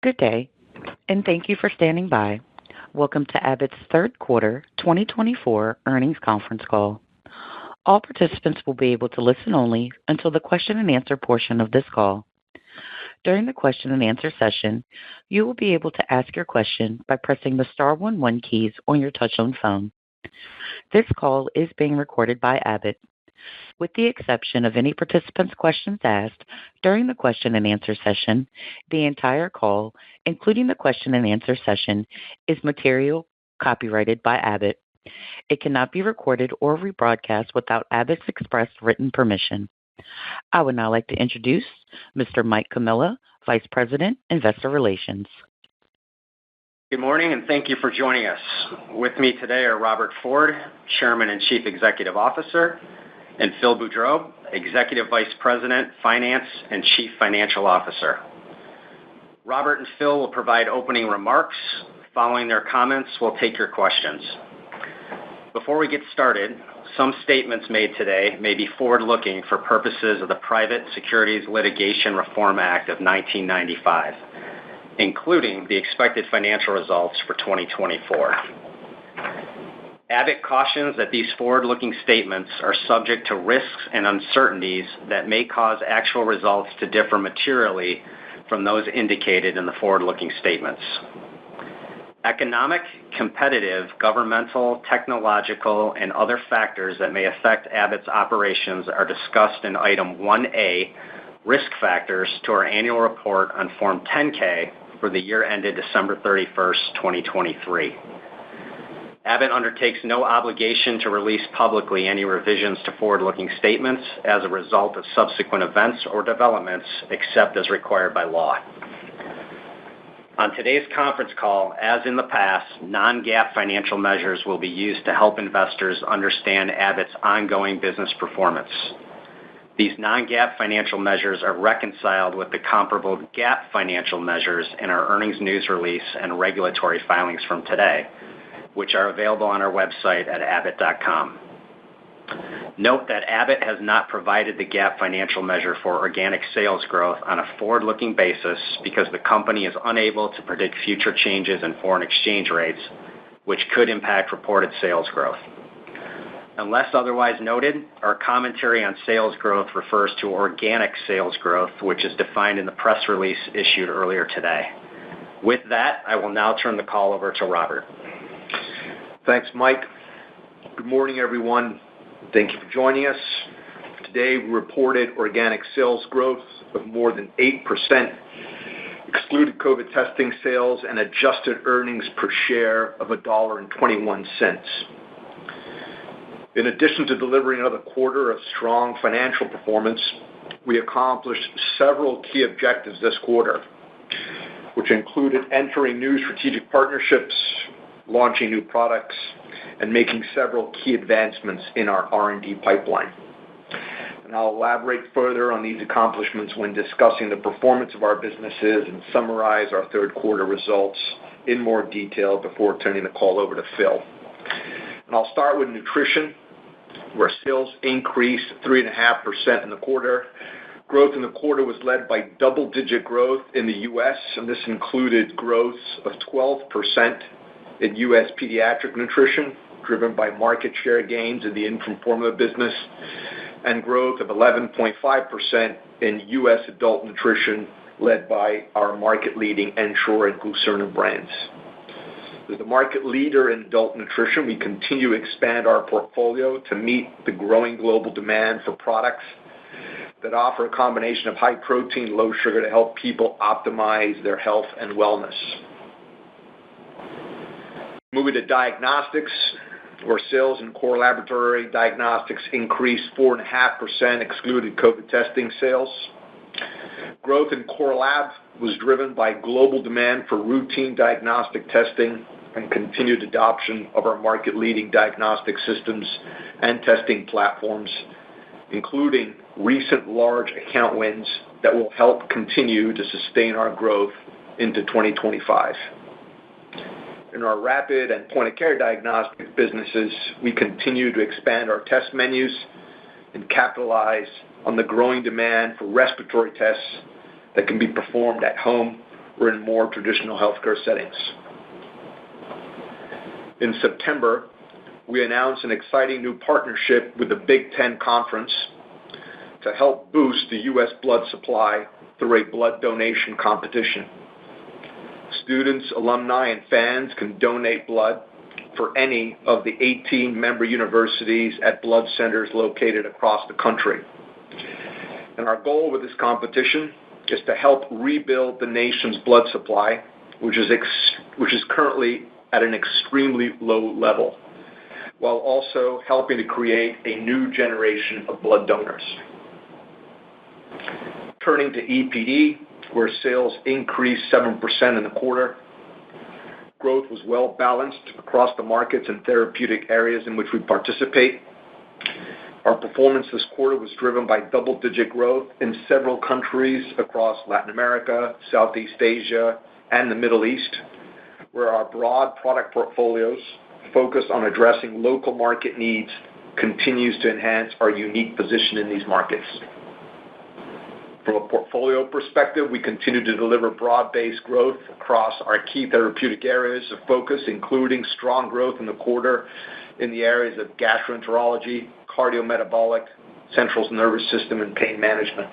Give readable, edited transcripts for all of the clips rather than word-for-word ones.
Good day, and thank you for standing by. Welcome to Abbott's third quarter 2024 earnings conference call. All participants will be able to listen only until the question-and-answer portion of this call. During the question-and-answer session, you will be able to ask your question by pressing the star 11 keys on your touch-tone phone. This call is being recorded by Abbott. With the exception of any participant's questions asked during the question-and-answer session, the entire call, including the question-and-answer session, is material copyrighted by Abbott. It cannot be recorded or rebroadcast without Abbott's express written permission. I would now like to introduce Mr. Mike Comilla, Vice President, Investor Relations. Good morning, and thank you for joining us. With me today are Robert Ford, Chairman and Chief Executive Officer, and Phil Boudreau, Executive Vice President, Finance, and Chief Financial Officer. Robert and Phil will provide opening remarks. Following their comments, we'll take your questions. Before we get started, some statements made today may be forward-looking for purposes of the Private Securities Litigation Reform Act of 1995, including the expected financial results for 2024. Abbott cautions that these forward-looking statements are subject to risks and uncertainties that may cause actual results to differ materially from those indicated in the forward-looking statements. Economic, competitive, governmental, technological, and other factors that may affect Abbott's operations are discussed in Item 1A, Risk Factors, to our annual report on Form 10-K for the year ended December 31st, 2023. Abbott undertakes no obligation to release publicly any revisions to forward-looking statements as a result of subsequent events or developments, except as required by law. On today's conference call, as in the past, non-GAAP financial measures will be used to help investors understand Abbott's ongoing business performance. These non-GAAP financial measures are reconciled with the comparable GAAP financial measures in our earnings news release and regulatory filings from today, which are available on our website at abbott.com. Note that Abbott has not provided the GAAP financial measure for organic sales growth on a forward-looking basis because the company is unable to predict future changes in foreign exchange rates, which could impact reported sales growth. Unless otherwise noted, our commentary on sales growth refers to organic sales growth, which is defined in the press release issued earlier today. With that, I will now turn the call over to Robert. Thanks, Mike. Good morning, everyone. Thank you for joining us. Today, we reported organic sales growth of more than 8%, excluded COVID testing sales, and adjusted earnings per share of $1.21. In addition to delivering another quarter of strong financial performance, we accomplished several key objectives this quarter, which included entering new strategic partnerships, launching new products, and making several key advancements in our R&D pipeline. And I'll elaborate further on these accomplishments when discussing the performance of our businesses and summarize our third quarter results in more detail before turning the call over to Phil. And I'll start with nutrition, where sales increased 3.5% in the quarter. Growth in the quarter was led by double-digit growth in the U.S., and this included growth of 12% in U.S. pediatric nutrition, driven by market share gains in the infant formula business, and growth of 11.5% in U.S. adult nutrition, led by our market-leading Ensure and Glucerna brands. As the market leader in adult nutrition, we continue to expand our portfolio to meet the growing global demand for products that offer a combination of high protein, low sugar to help people optimize their health and wellness. Moving to diagnostics, where sales in core laboratory diagnostics increased 4.5%, excluded COVID testing sales. Growth in core lab was driven by global demand for routine diagnostic testing and continued adoption of our market-leading diagnostic systems and testing platforms, including recent large account wins that will help continue to sustain our growth into 2025. In our rapid and point-of-care diagnostic businesses, we continue to expand our test menus and capitalize on the growing demand for respiratory tests that can be performed at home or in more traditional healthcare settings. In September, we announced an exciting new partnership with the Big Ten Conference to help boost the U.S. blood supply through a blood donation competition. Students, alumni, and fans can donate blood for any of the 18 member universities at blood centers located across the country. And our goal with this competition is to help rebuild the nation's blood supply, which is currently at an extremely low level, while also helping to create a new generation of blood donors. Turning to EPD, where sales increased 7% in the quarter. Growth was well balanced across the markets and therapeutic areas in which we participate. Our performance this quarter was driven by double-digit growth in several countries across Latin America, Southeast Asia, and the Middle East, where our broad product portfolios focused on addressing local market needs continues to enhance our unique position in these markets. From a portfolio perspective, we continue to deliver broad-based growth across our key therapeutic areas of focus, including strong growth in the quarter in the areas of gastroenterology, cardiometabolic, central nervous system, and pain management.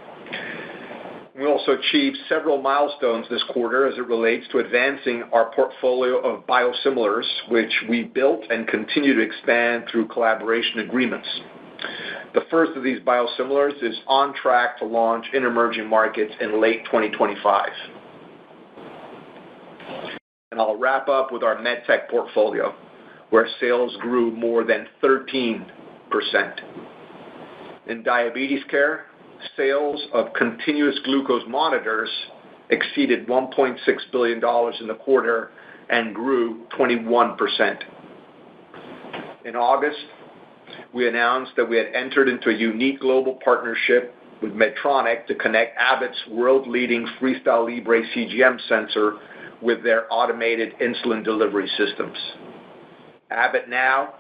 We also achieved several milestones this quarter as it relates to advancing our portfolio of biosimilars, which we built and continue to expand through collaboration agreements. The first of these biosimilars is on track to launch in emerging markets in late 2025. And I'll wrap up with our MedTech portfolio, where sales grew more than 13%. In diabetes care, sales of continuous glucose monitors exceeded $1.6 billion in the quarter and grew 21%. In August, we announced that we had entered into a unique global partnership with Medtronic to connect Abbott's world-leading Freestyle Libre CGM sensor with their automated insulin delivery systems. Abbott now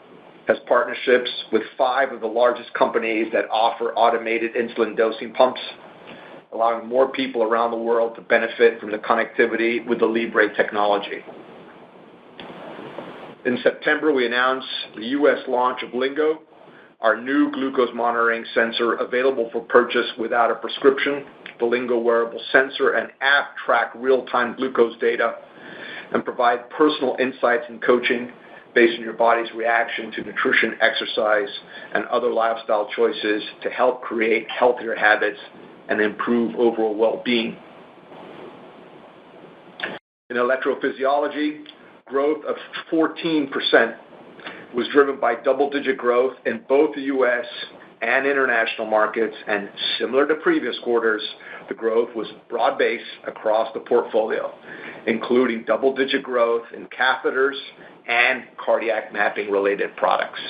has partnerships with 5 of the largest companies that offer automated insulin dosing pumps, allowing more people around the world to benefit from the connectivity with the Libre technology. In September, we announced the U.S. launch of Lingo, our new glucose monitoring sensor available for purchase without a prescription. The Lingo wearable sensor and app track real-time glucose data and provide personal insights and coaching based on your body's reaction to nutrition, exercise, and other lifestyle choices to help create healthier habits and improve overall well-being. In electrophysiology, growth of 14% was driven by double-digit growth in both the U.S. and international markets, and similar to previous quarters, the growth was broad-based across the portfolio, including double-digit growth in catheters and cardiac mapping-related products.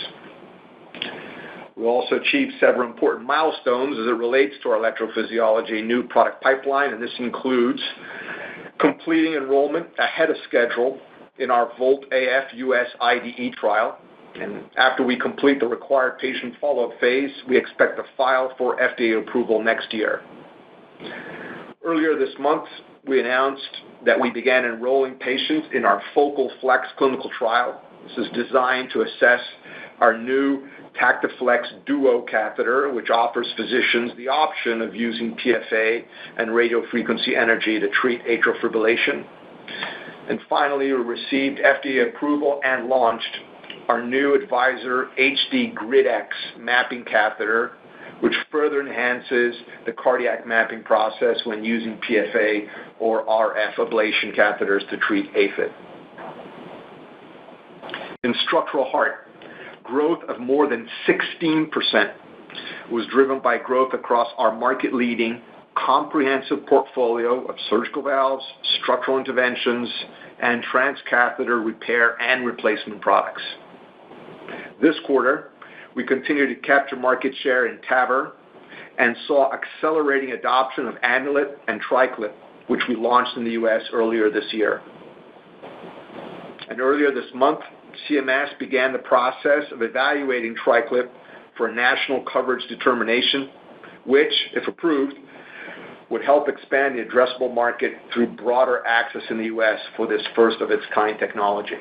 We also achieved several important milestones as it relates to our electrophysiology new product pipeline, and this includes completing enrollment ahead of schedule in our Volt AF US IDE trial. And after we complete the required patient follow-up phase, we expect to file for FDA approval next year. Earlier this month, we announced that we began enrolling patients in our Focal Flex clinical trial. This is designed to assess our new TactiFlex Duo catheter, which offers physicians the option of using PFA and radiofrequency energy to treat atrial fibrillation. And finally, we received FDA approval and launched our new Advisor HD GridX mapping catheter, which further enhances the cardiac mapping process when using PFA or RF ablation catheters to treat AFib. In structural heart, growth of more than 16% was driven by growth across our market-leading comprehensive portfolio of surgical valves, structural interventions, and transcatheter repair and replacement products. This quarter, we continued to capture market share in TAVR and saw accelerating adoption of Amulet and TriClip, which we launched in the U.S. earlier this year. And earlier this month, CMS began the process of evaluating TriClip for a national coverage determination, which, if approved, would help expand the addressable market through broader access in the U.S. for this first-of-its-kind technology.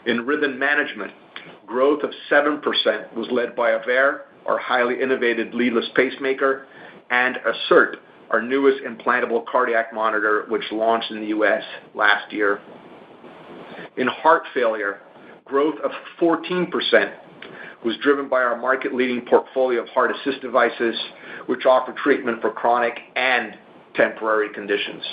In rhythm management, growth of 7% was led by Avere, our highly innovative leadless pacemaker, and Assert, our newest implantable cardiac monitor, which launched in the U.S. last year. In heart failure, growth of 14% was driven by our market-leading portfolio of heart assist devices, which offer treatment for chronic and temporary conditions.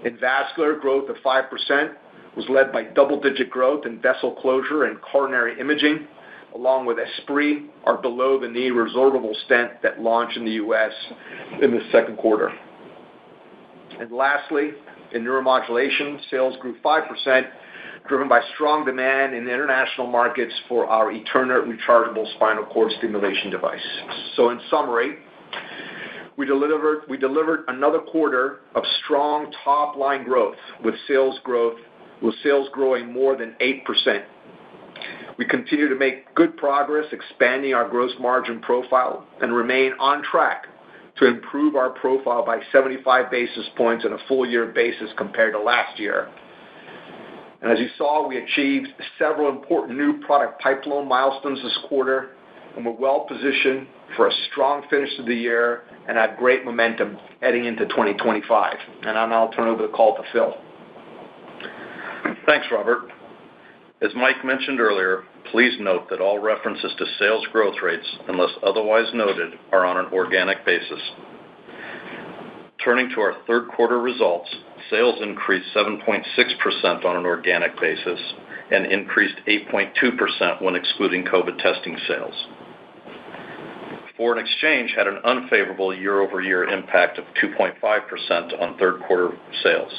In vascular, growth of 5% was led by double-digit growth in vessel closure and coronary imaging, along with Esprit, our below-the-knee resorbable stent that launched in the U.S. in the second quarter. And lastly, in neuromodulation, sales grew 5%, driven by strong demand in international markets for our Eterna rechargeable spinal cord stimulation device. So in summary, we delivered another quarter of strong top-line growth, with sales growing more than 8%. We continue to make good progress expanding our gross margin profile and remain on track to improve our profile by 75 basis points on a full-year basis compared to last year. And as you saw, we achieved several important new product pipeline milestones this quarter, and we're well positioned for a strong finish to the year and have great momentum heading into 2025. And I'll now turn over the call to Phil. Thanks, Robert. As Mike mentioned earlier, please note that all references to sales growth rates, unless otherwise noted, are on an organic basis. Turning to our third quarter results, sales increased 7.6% on an organic basis and increased 8.2% when excluding COVID testing sales. Foreign exchange had an unfavorable year-over-year impact of 2.5% on third quarter sales.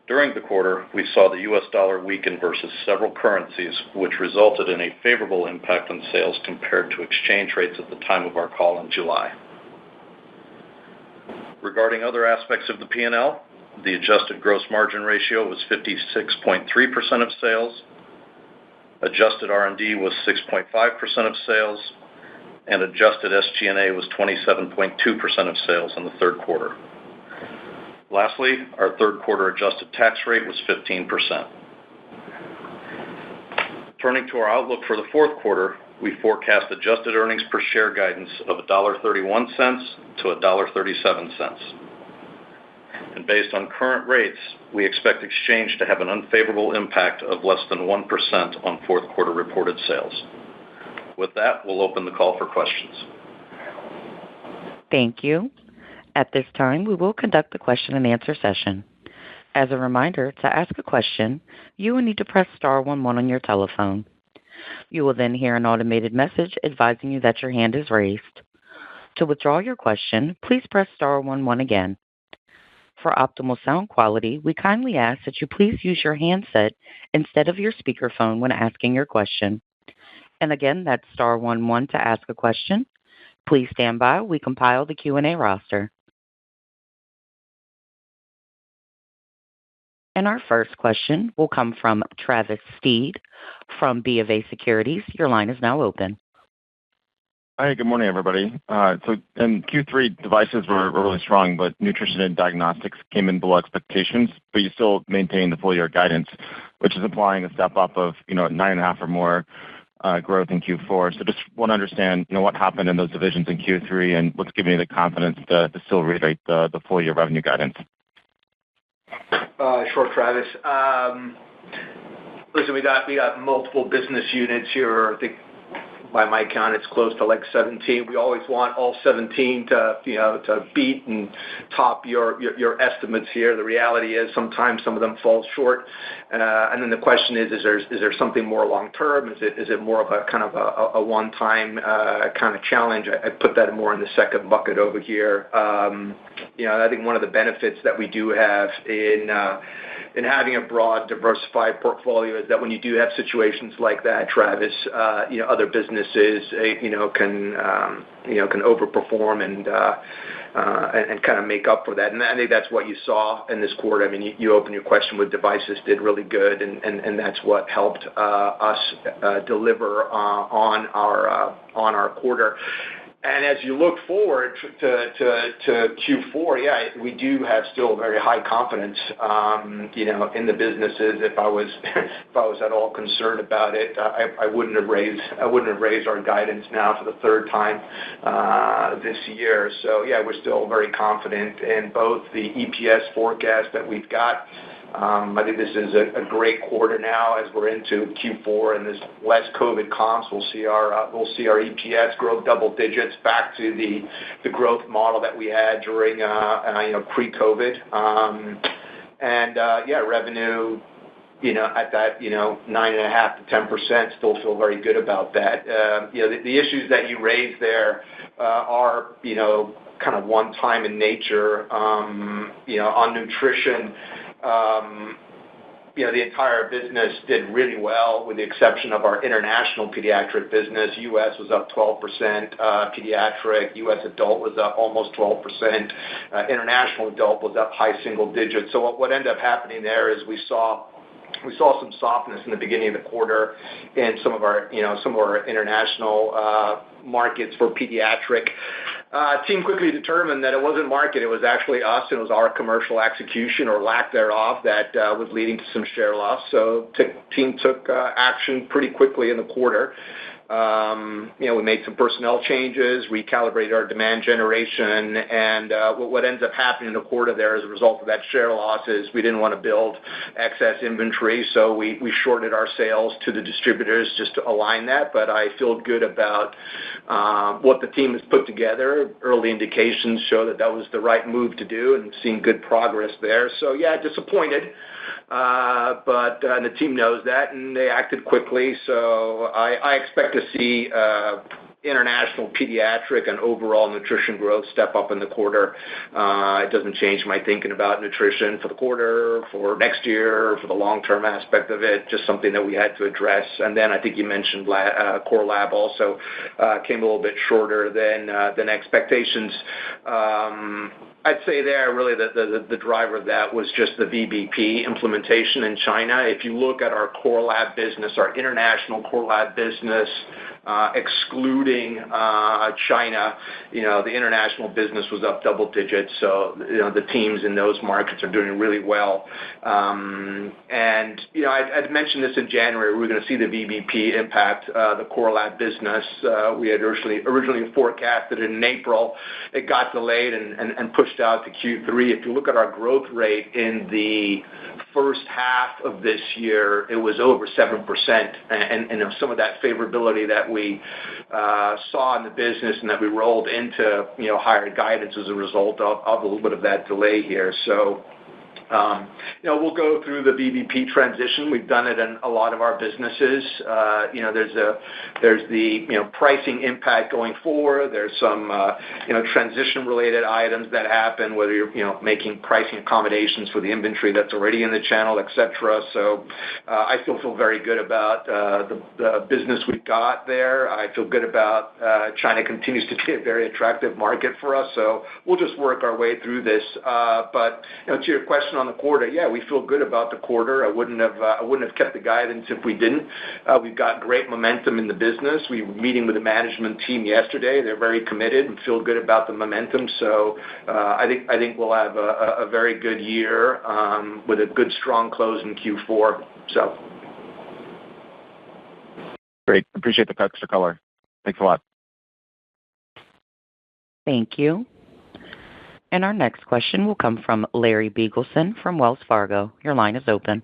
During the quarter, we saw the U.S. dollar weaken versus several currencies, which resulted in a favorable impact on sales compared to exchange rates at the time of our call in July. Regarding other aspects of the P&L, the adjusted gross margin ratio was 56.3% of sales, adjusted R&D was 6.5% of sales, and adjusted SG&A was 27.2% of sales in the third quarter. Lastly, our third quarter adjusted tax rate was 15%. Turning to our outlook for the fourth quarter, we forecast adjusted earnings per share guidance of $1.31 to $1.37. And based on current rates, we expect exchange to have an unfavorable impact of less than 1% on fourth quarter reported sales. With that, we'll open the call for questions. Thank you. At this time, we will conduct the question-and-answer session. As a reminder, to ask a question, you will need to press star 11 on your telephone. You will then hear an automated message advising you that your hand is raised. To withdraw your question, please press star 11 again. For optimal sound quality, we kindly ask that you please use your handset instead of your speakerphone when asking your question. And again, that's star 11 to ask a question. Please stand by. We compile the Q&A roster. And our first question will come from Travis Steed from BofA Securities. Your line is now open. Hi, good morning, everybody. So in Q3, devices were really strong, but nutrition and diagnostics came in below expectations, but you still maintain the full-year guidance, which is implying a step up of 9.5 or more growth in Q4. So just want to understand what happened in those divisions in Q3 and what's giving you the confidence to still reiterate the full-year revenue guidance. Sure, Travis. Listen, we got multiple business units here. I think by my count, it's close to like 17. We always want all 17 to beat and top your estimates here. The reality is sometimes some of them fall short. And then the question is there something more long term? Is it more of a kind of a one-time kind of challenge? I put that more in the second bucket over here. I think one of the benefits that we do have in having a broad, diversified portfolio is that when you do have situations like that, Travis, other businesses can overperform and kind of make up for that. And I think that's what you saw in this quarter. I mean, you opened your question with devices did really good, and that's what helped us deliver on our quarter. And as you look forward to Q4, we do have still very high confidence, in the businesses. If I was at all concerned about it, I wouldn't have raised our guidance now for the third time this year. So we're still very confident in both the EPS forecast that we've got. I think this is a great quarter now as we're into Q4 and there's less COVID comps. We'll see our EPS grow double digits back to the growth model that we had during pre-COVID. Revenue at that 9.5% to 10%, still feel very good about that. The issues that you raised there are kind of one time in nature. On nutrition. The entire business did really well with the exception of our international pediatric business. U.S. was up 12%, pediatric, U.S. adult was up almost 12%, international adult was up high single digits. So what ended up happening there is we saw some softness in the beginning of the quarter in some of our international markets for pediatric. Team quickly determined that it wasn't market, it was actually us, and it was our commercial execution or lack thereof that was leading to some share loss. So team took action pretty quickly in the quarter. We made some personnel changes, recalibrated our demand generation, and what ends up happening in the quarter there as a result of that share loss is we didn't want to build excess inventory, so we shorted our sales to the distributors just to align that. But I feel good about what the team has put together. Early indications show that was the right move to do, and seeing good progress there. So disappointed. But the team knows that, and they acted quickly. So I expect to see international pediatric and overall nutrition growth step up in the quarter. It doesn't change my thinking about nutrition for the quarter, for next year, for the long-term aspect of it, just something that we had to address. And then I think you mentioned core lab also came a little bit shorter than expectations. I'd say there really the driver of that was just the VBP implementation in China. If you look at our core lab business, our international core lab business, excluding China, the international business was up double digits. So the teams in those markets are doing really well. And I'd mentioned this in January. We were going to see the VBP impact the core lab business. We had originally forecasted it in April. It got delayed and pushed out to Q3. If you look at our growth rate in the first half of this year, it was over 7%, and some of that favorability that we saw in the business and that we rolled into higher guidance as a result of a little bit of that delay here. So we'll go through the VBP transition. We've done it in a lot of our businesses. There's the pricing impact going forward. There's some transition-related items that happen, whether you're making pricing accommodations for the inventory that's already in the channel, etc. So I still feel very good about the business we've got there. I feel good about China continues to be a very attractive market for us. So we'll just work our way through this. But to your question on the quarter, we feel good about the quarter. I wouldn't have kept the guidance if we didn't. We've got great momentum in the business. We were meeting with the management team yesterday. They're very committed and feel good about the momentum. So I think we'll have a very good year with a good strong close in Q4. So great. Appreciate the extra color. Thanks a lot. Thank you. And our next question will come from Larry Biegelsen from Wells Fargo. Your line is open.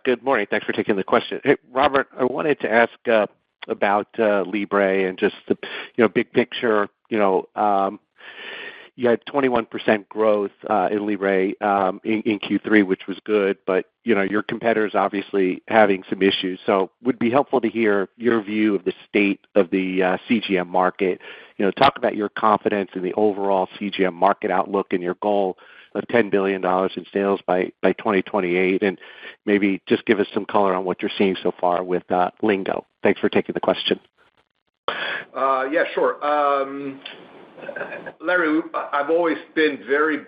Good morning. Thanks for taking the question. Hey, Robert, I wanted to ask about Libre and just the big picture. You had 21% growth in Libre in Q3, which was good, but your competitors obviously having some issues. So would be helpful to hear your view of the state of the CGM market. Talk about your confidence in the overall CGM market outlook and your goal of $10 billion in sales by 2028, and maybe just give us some color on what you're seeing so far with Lingo. Thanks for taking the question. Sure. Larry, I've always been very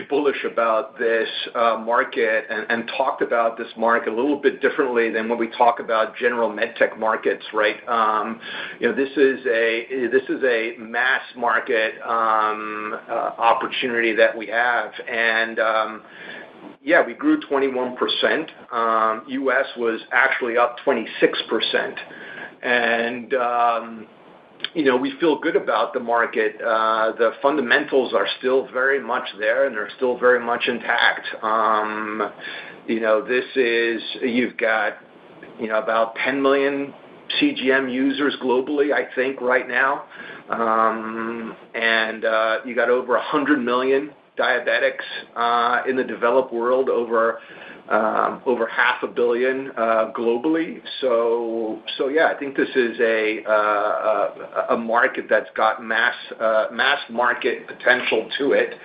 bullish about this market and talked about this market a little bit differently than when we talk about general medtech markets, right? This is a mass market opportunity that we have, and we grew 21%. U.S. was actually up 26%, and we feel good about the market. The fundamentals are still very much there, and they're still very much intact. You've got about 10 million CGM users globally, I think, right now, and you got over 100 million diabetics in the developed world, over 500 million globally. So I think this is a market that's got mass market potential to it.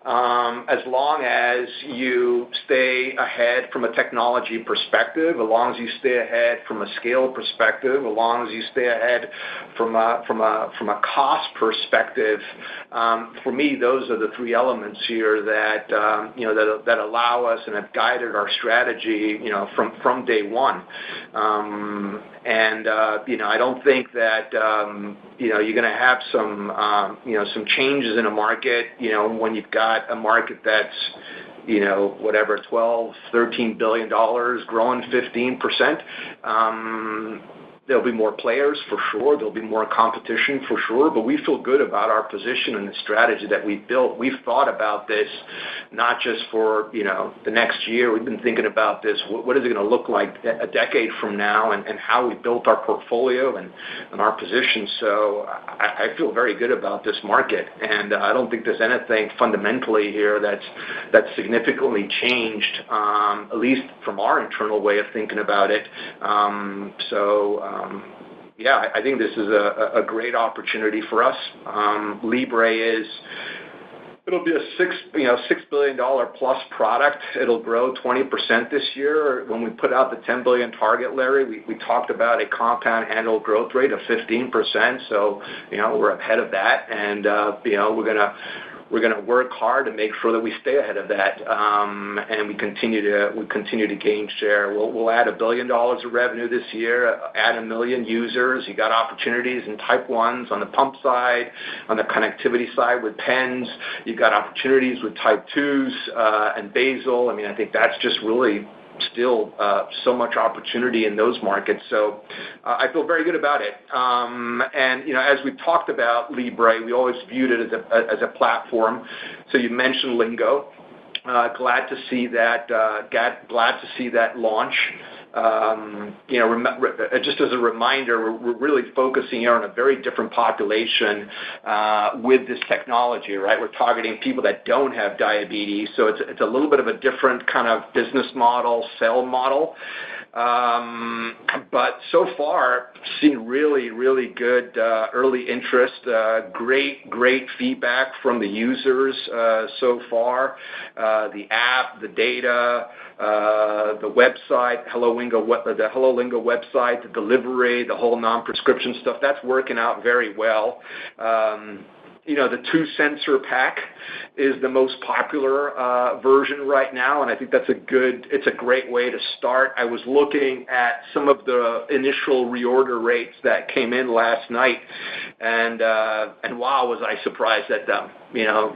As long as you stay ahead from a technology perspective, as long as you stay ahead from a scale perspective, as long as you stay ahead from a cost perspective, for me, those are the three elements here that allow us and have guided our strategy, from day one. I don't think that you're going to have some changes in a market, when you've got a market that's $12-13 billion growing 15%. There'll be more players for sure. There'll be more competition for sure. But we feel good about our position and the strategy that we've built. We've thought about this not just for the next year. We've been thinking about this. What is it going to look like a decade from now, and how we built our portfolio and our position. So I feel very good about this market, and I don't think there's anything fundamentally here that's significantly changed, at least from our internal way of thinking about it. I think this is a great opportunity for us. Libre it'll be a $6 billion plus product. It'll grow 20% this year. When we put out the $10 billion target, Larry, we talked about a compound annual growth rate of 15%. So we're ahead of that, and we're gonna work hard to make sure that we stay ahead of that, and we continue to gain share. We'll add $1 billion of revenue this year, add 1 million users. You got opportunities in type 1s on the pump side, on the connectivity side with pens. You got opportunities with type 2s and basal. I mean, I think that's just really still so much opportunity in those markets. So I feel very good about it. As we've talked about Libre, we always viewed it as a platform. So you mentioned Lingo. Glad to see that launch. Just as a reminder, we're really focusing here on a very different population with this technology, right? We're targeting people that don't have diabetes, so it's a little bit of a different kind of business model, sell model. But so far, seen really, really good early interest, great feedback from the users so far. The app, the data, the website, the Hello Lingo website, the delivery, the whole non-prescription stuff, that's working out very well. The 2-sensor pack is the most popular version right now, and I think it's a great way to start. I was looking at some of the initial reorder rates that came in last night, and wow, was I surprised at them.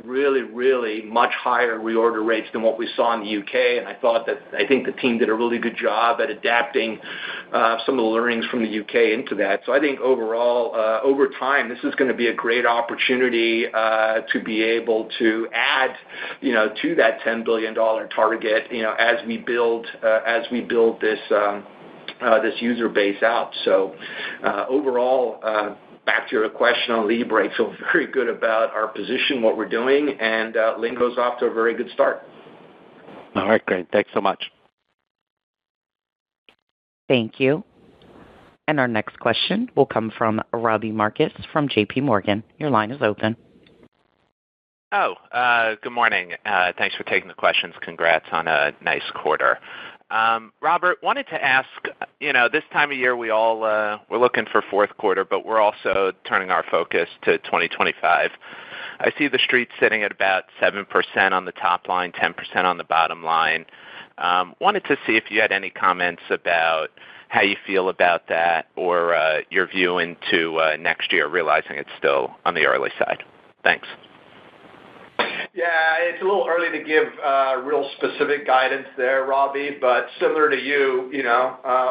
Really, really much higher reorder rates than what we saw in the UK, and I think the team did a really good job at adapting some of the learnings from the UK into that. So I think overall, over time, this is going to be a great opportunity to be able to add, to that $10 billion target, as we build this user base out. So overall, back to your question on Libre, I feel very good about our position, what we're doing, and Lingo's off to a very good start. All right, great. Thanks so much. Thank you. And our next question will come from Robbie Marcus from JP Morgan. Your line is open. Good morning. Thanks for taking the questions. Congrats on a nice quarter. Robert, wanted to ask, this time of year we're looking for fourth quarter, but we're also turning our focus to 2025. I see the street sitting at about 7% on the top line, 10% on the bottom line. Wanted to see if you had any comments about how you feel about that or your view into next year, realizing it's still on the early side. Thanks. Yeah, it's a little early to give real specific guidance there, Robbie, but similar to you,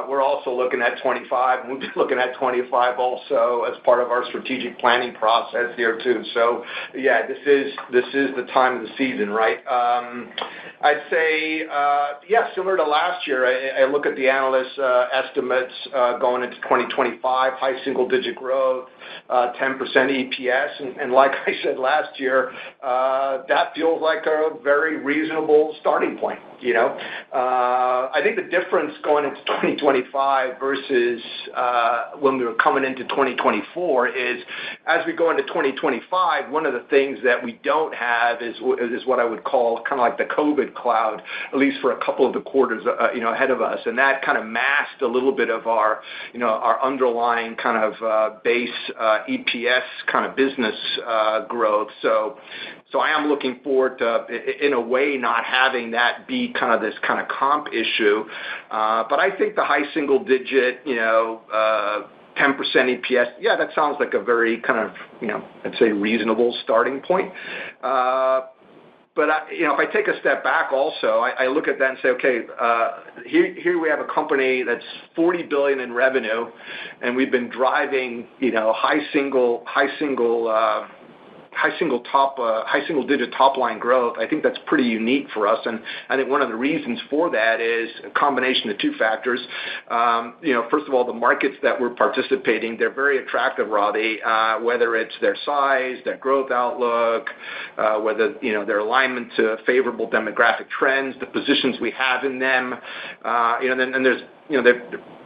we're also looking at 25, and we've been looking at 25 also as part of our strategic planning process here too. So, yeah, this is the time of the season, right? I'd say, similar to last year, I look at the analyst estimates going into 2025, high single-digit growth, 10% EPS, and like I said last year, that feels like a very reasonable starting point. I think the difference going into 2025 versus when we were coming into 2024 is, as we go into 2025, one of the things that we don't have is what I would call kind of like the COVID cloud, at least for a couple of the quarters ahead of us, and that kind of masked a little bit of our underlying kind of base EPS kind of business growth. So I am looking forward to, in a way, not having that be kind of this kind of comp issue. But I think the high single digit, 10% EPS, yeah, that sounds like a very kind of, I'd say reasonable starting point. But if I take a step back also, I look at that and say, okay, here we have a company that's $40 billion in revenue, and we've been driving, high single digit top line growth. I think that's pretty unique for us, and I think one of the reasons for that is a combination of two factors. First of all, the markets that we're participating, they're very attractive, Robbie, whether it's their size, their growth outlook, whether their alignment to favorable demographic trends, the positions we have in them, and there's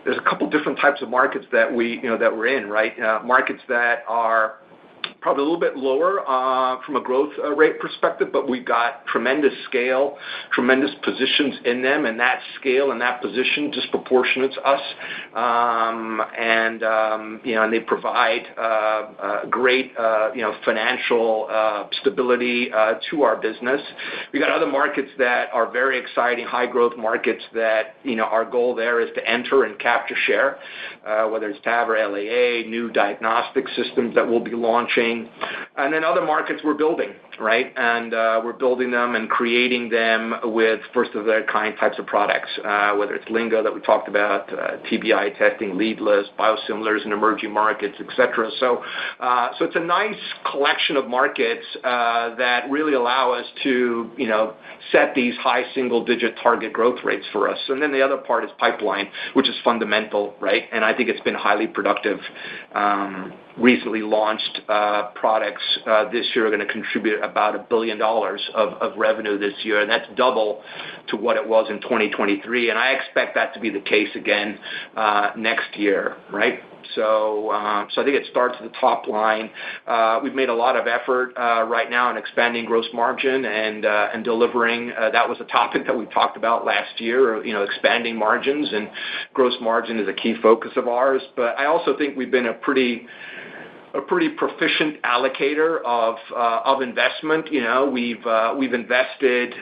a couple different types of markets that we're in, right? Markets that are probably a little bit lower from a growth rate perspective, but we've got tremendous scale, tremendous positions in them, and that scale and that position disproportionate to us. And they provide great, financial stability to our business. We got other markets that are very exciting, high growth markets that, our goal there is to enter and capture share, whether it's TAV or LAA, new diagnostic systems that we'll be launching. And then other markets we're building, right? And we're building them and creating them with first of their kind types of products, whether it's Lingo that we talked about, TBI testing, leadless, biosimilars in emerging markets, et cetera. So it's a nice collection of markets that really allow us to, set these high single-digit target growth rates for us. And then the other part is pipeline, which is fundamental, right? And I think it's been highly productive. Recently launched products this year are going to contribute about $1 billion of revenue this year, and that's double to what it was in 2023. And I expect that to be the case again next year, right? So I think it starts at the top line. We've made a lot of effort right now in expanding gross margin and delivering. That was a topic that we talked about last year, expanding margins, and gross margin is a key focus of ours. But I also think we've been a pretty proficient allocator of investment. We've invested,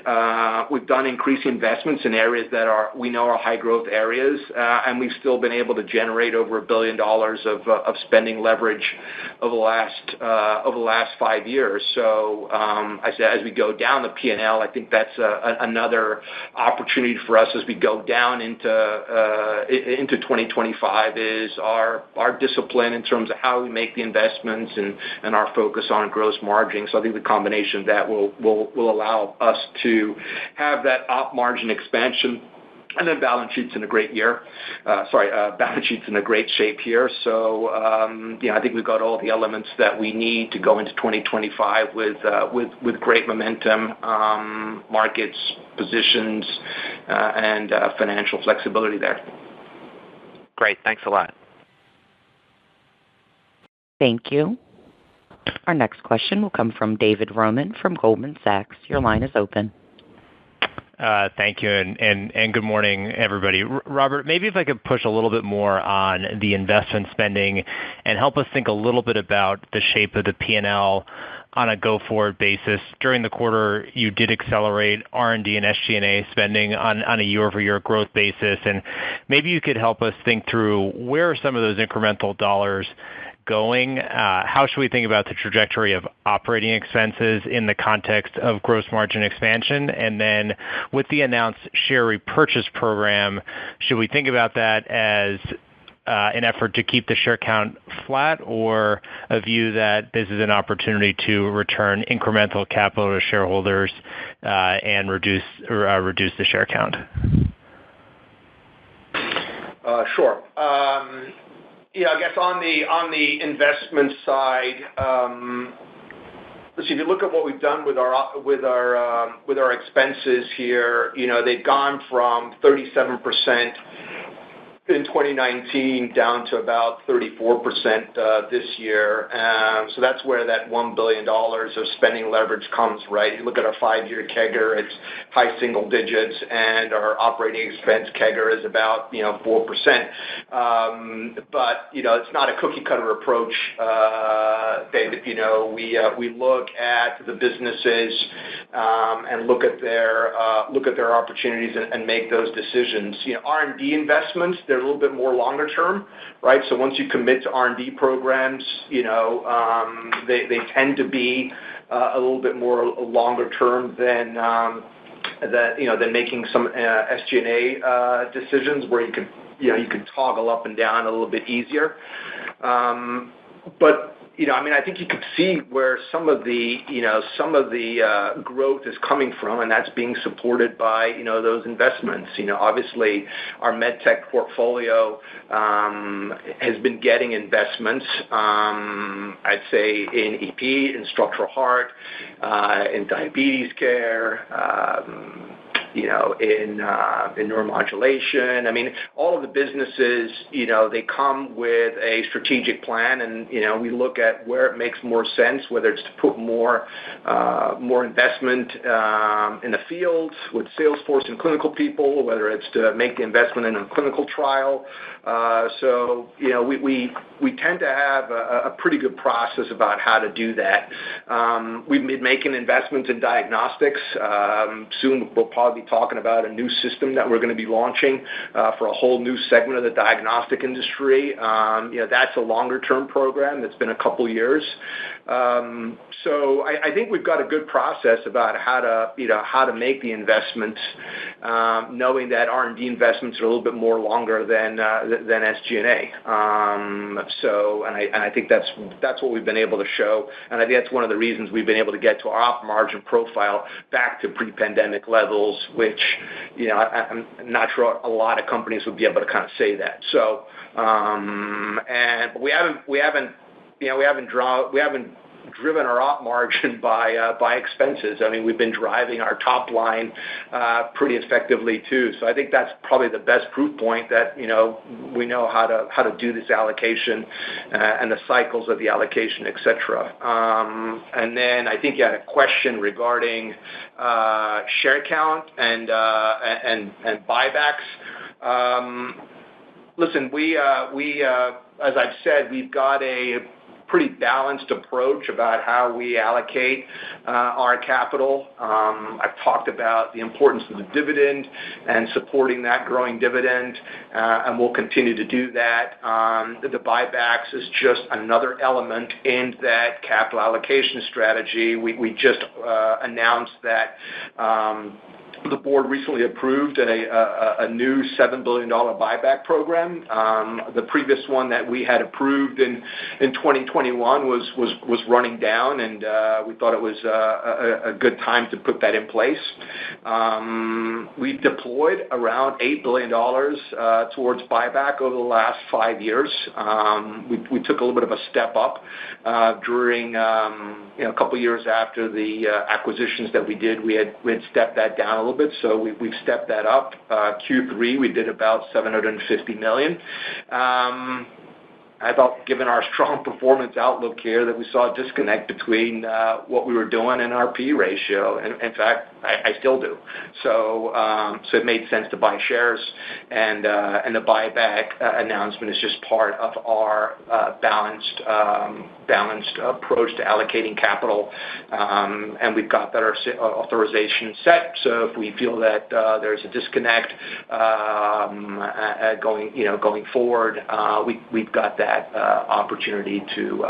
we've done increasing investments in areas that we know are high growth areas, and we've still been able to generate over $1 billion of spending leverage over the last 5 years. So I said, as we go down the P&L, I think that's another opportunity for us as we go down into 2025 is our discipline in terms of how we make the investments and our focus on gross margin. So I think the combination of that will allow us to have that op margin expansion. And then balance sheet's in a great shape here. So, I think we've got all the elements that we need to go into 2025 with great momentum, markets, positions, and financial flexibility there. Great. Thanks a lot. Thank you. Our next question will come from David Roman from Goldman Sachs. Your line is open. Thank you, and good morning, everybody. Robert, maybe if I could push a little bit more on the investment spending and help us think a little bit about the shape of the P&L on a go-forward basis. During the quarter, you did accelerate R&D and SG&A spending on a year-over-year growth basis, and maybe you could help us think through where are some of those incremental dollars going? How should we think about the trajectory of operating expenses in the context of gross margin expansion? And then with the announced share repurchase program, should we think about that as an effort to keep the share count flat, or a view that this is an opportunity to return incremental capital to shareholders and reduce the share count? Sure. I guess on the investment side, let's see. If you look at what we've done with our expenses here, they've gone from 37% in 2019 down to about 34% this year. So that's where that $1 billion of spending leverage comes, right? You look at our 5-year CAGR, it's high single digits, and our operating expense CAGR is about 4%. But it's not a cookie cutter approach, David. We look at the businesses and look at their opportunities and make those decisions. R&D investments, they're a little bit more longer term, right? So once you commit to R&D programs, they tend to be a little bit more longer term than making some SG&A decisions where you can toggle up and down a little bit easier. But I think you could see where some of the growth is coming from, and that's being supported by those investments. Obviously, our medtech portfolio has been getting investments. I'd say in EP, in structural heart, in diabetes care. In neuromodulation. I mean, all of the businesses, they come with a strategic plan, and we look at where it makes more sense, whether it's to put more investment in the field with sales force and clinical people, whether it's to make the investment in a clinical trial. So we tend to have a pretty good process about how to do that. We've been making investments in diagnostics. Soon we'll probably be talking about a new system that we're going to be launching for a whole new segment of the diagnostic industry. That's a longer-term program that's been a couple years. So I think we've got a good process about how to make the investments, knowing that R&D investments are a little bit more longer than SG&A. And I think that's what we've been able to show, and I think that's one of the reasons we've been able to get to our op margin profile back to pre-pandemic levels, which I'm not sure a lot of companies would be able to kind of say that. So and we haven't driven our op margin by expenses. I mean, we've been driving our top line pretty effectively too. So I think that's probably the best proof point that we know how to do this allocation and the cycles of the allocation, et cetera. And then I think you had a question regarding share count and buybacks. Listen, we as I've said, we've got a pretty balanced approach about how we allocate our capital. I've talked about the importance of the dividend and supporting that growing dividend, and we'll continue to do that. The buybacks is just another element in that capital allocation strategy. We just announced that the board recently approved a new $7 billion buyback program. The previous one that we had approved in 2021 was running down, and we thought it was a good time to put that in place. We've deployed around $8 billion towards buyback over the last 5 years. We took a little bit of a step up during a couple years after the acquisitions that we did. We had stepped that down a little bit, so we've stepped that up. Q3 we did about $750 million. I thought, given our strong performance outlook here, that we saw a disconnect between what we were doing and our P ratio. And in fact, I still do. So it made sense to buy shares, and the buyback announcement is just part of our balanced approach to allocating capital. And we've got that authorization set. So if we feel that there's a disconnect going forward, we've got that opportunity to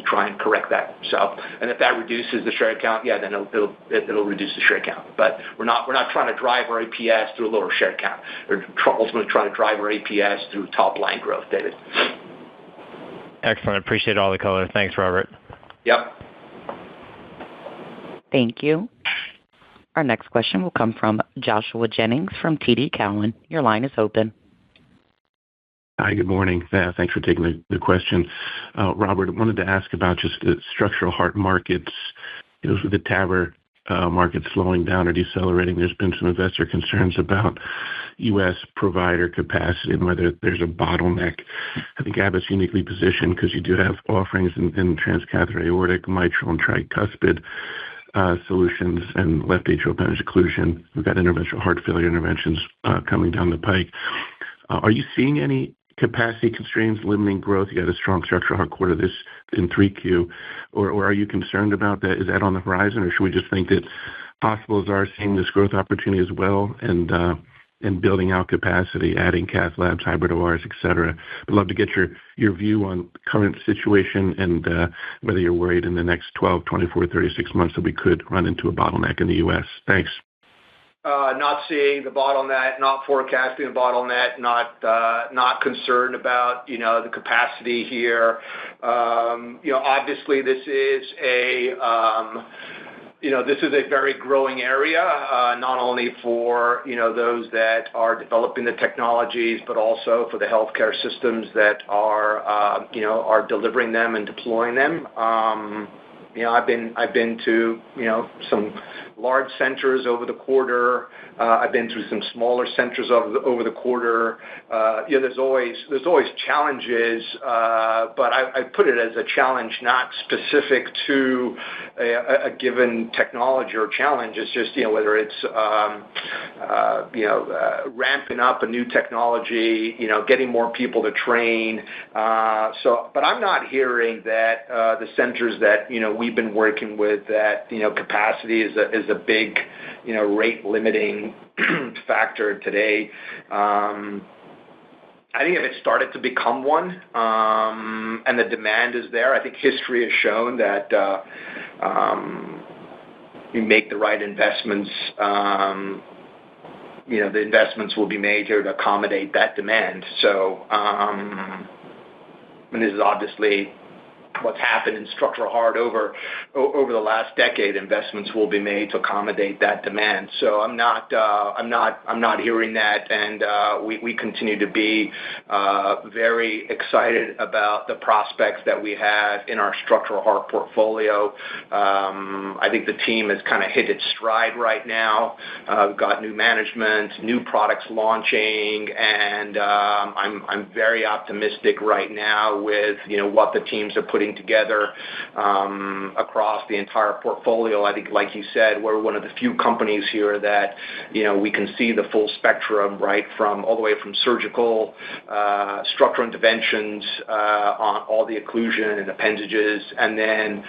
try and correct that. So, and if that reduces the share count, yeah, then it'll reduce the share count. But we're not trying to drive our APS through a lower share count. We're ultimately trying to drive our APS through top line growth, David. Excellent. Appreciate all the color. Thanks, Robert. Yep. Thank you. Our next question will come from Joshua Jennings from TD Cowen. Your line is open. Hi, good morning. Thanks for taking the question. Robert, I wanted to ask about just the structural heart markets. With the TAVR market slowing down or decelerating, there's been some investor concerns about U.S. provider capacity and whether there's a bottleneck. I think Abbott's uniquely positioned because you do have offerings in transcatheter aortic, mitral, and tricuspid solutions and left atrial appendage occlusion. We've got interventional heart failure interventions coming down the pike. Are you seeing any capacity constraints limiting growth? You got a strong structural heart quarter this in 3Q, or are you concerned about that? Is that on the horizon, or should we just think that hospitals are seeing this growth opportunity as well and building out capacity, adding cath labs, hybrid ORs, et cetera? I'd love to get your view on current situation and whether you're worried in the next 12, 24, 36 months that we could run into a bottleneck in the U.S. Thanks. Not seeing the bottleneck, not forecasting a bottleneck, not concerned about the capacity here. Obviously this is a very growing area, not only for those that are developing the technologies, but also for the healthcare systems that are delivering them and deploying them. I've been to some large centers over the quarter. I've been through some smaller centers over the quarter. There's always challenges, but I put it as a challenge, not specific to a given technology or challenge. It's just whether it's ramping up a new technology, getting more people to train. But I'm not hearing that the centers that we've been working with that capacity is a big rate limiting factor today. I think if it started to become one, and the demand is there, I think history has shown that you make the right investments, the investments will be made here to accommodate that demand. So, and this is obviously what's happened in structural heart over the last decade. Investments will be made to accommodate that demand. So I'm not hearing that, and we continue to be very excited about the prospects that we have in our structural heart portfolio. I think the team has kind of hit its stride right now. We've got new management, new products launching, and I'm very optimistic right now with what the teams are putting together across the entire portfolio. I think, like you said, we're one of the few companies here that we can see the full spectrum, right, from all the way from surgical structural interventions on all the occlusion and appendages, and then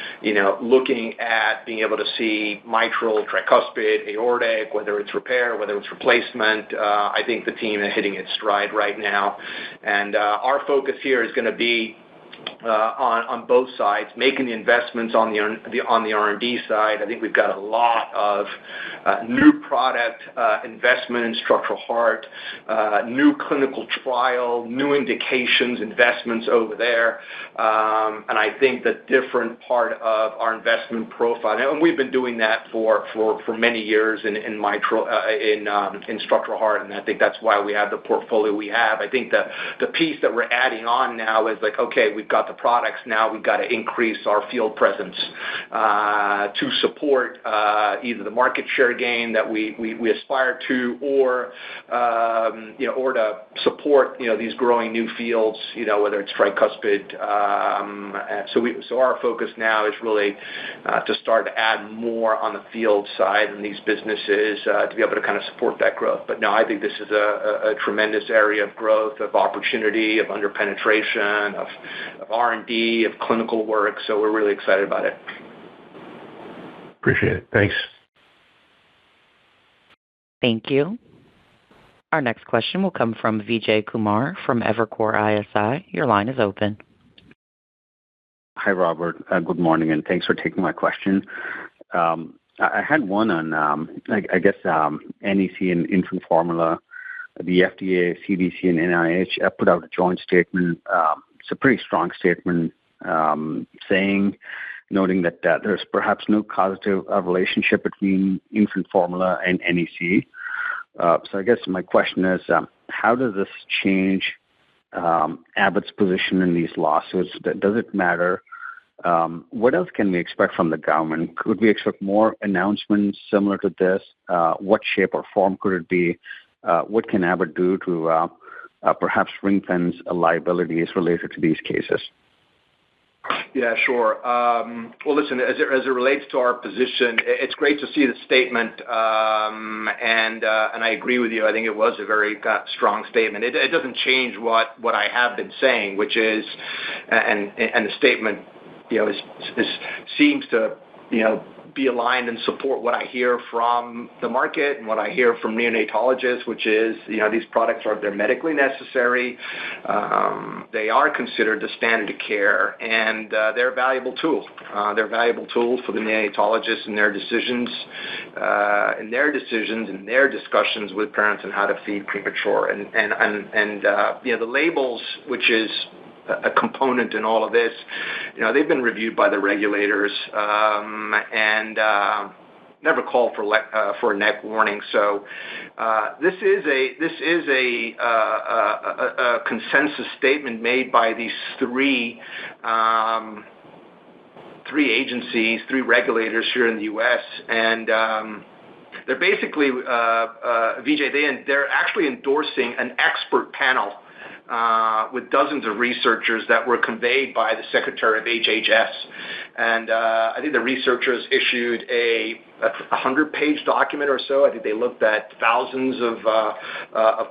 looking at being able to see mitral, tricuspid, aortic, whether it's repair, whether it's replacement. I think the team is hitting its stride right now, and our focus here is going to be on both sides, making the investments on the R&D side. I think we've got a lot of new product investment in structural heart, new clinical trial, new indications, investments over there. And I think the different part of our investment profile, and we've been doing that for many years in mitral, in structural heart, and I think that's why we have the portfolio we have. I think the piece that we're adding on now is like, okay, we've got the products. Now we've got to increase our field presence to support either the market share gain that we aspire to, or or to support these growing new fields, whether it's tricuspid. So our focus now is really to start to add more on the field side in these businesses to be able to kind of support that growth. But no, I think this is a tremendous area of growth, of opportunity, of underpenetration, of R&D, of clinical work. So we're really excited about it. Appreciate it. Thanks. Thank you. Our next question will come from Vijay Kumar from Evercore ISI. Your line is open. Hi, Robert. Good morning, and thanks for taking my question. I had one on, I guess, NEC and infant formula. The FDA, CDC, and NIH put out a joint statement. It's a pretty strong statement noting that there's perhaps no causative relationship between infant formula and NEC. So I guess my question is, how does this change Abbott's position in these lawsuits? Does it matter? What else can we expect from the government? Could we expect more announcements similar to this? What shape or form could it be? What can Abbott do to perhaps ring-fence liabilities related to these cases? Yeah, sure. Well, listen, as it relates to our position, it's great to see the statement, and I agree with you. I think it was a very strong statement. It doesn't change what I have been saying, which is, and the statement, seems to, be aligned and support what I hear from the market and what I hear from neonatologists, which is, these products they're medically necessary. They are considered the standard of care, and they're a valuable tool. They're valuable tools for the neonatologists in their decisions, and their discussions with parents on how to feed premature. And the labels, which is a component in all of this, they've been reviewed by the regulators, and never called for a neck warning. So this is a consensus statement made by these three agencies, three regulators here in the U.S., and they're basically Vijay. They're actually endorsing an expert panel with dozens of researchers that were conveyed by the Secretary of HHS. And I think the researchers issued a 100-page document or so. I think they looked at thousands of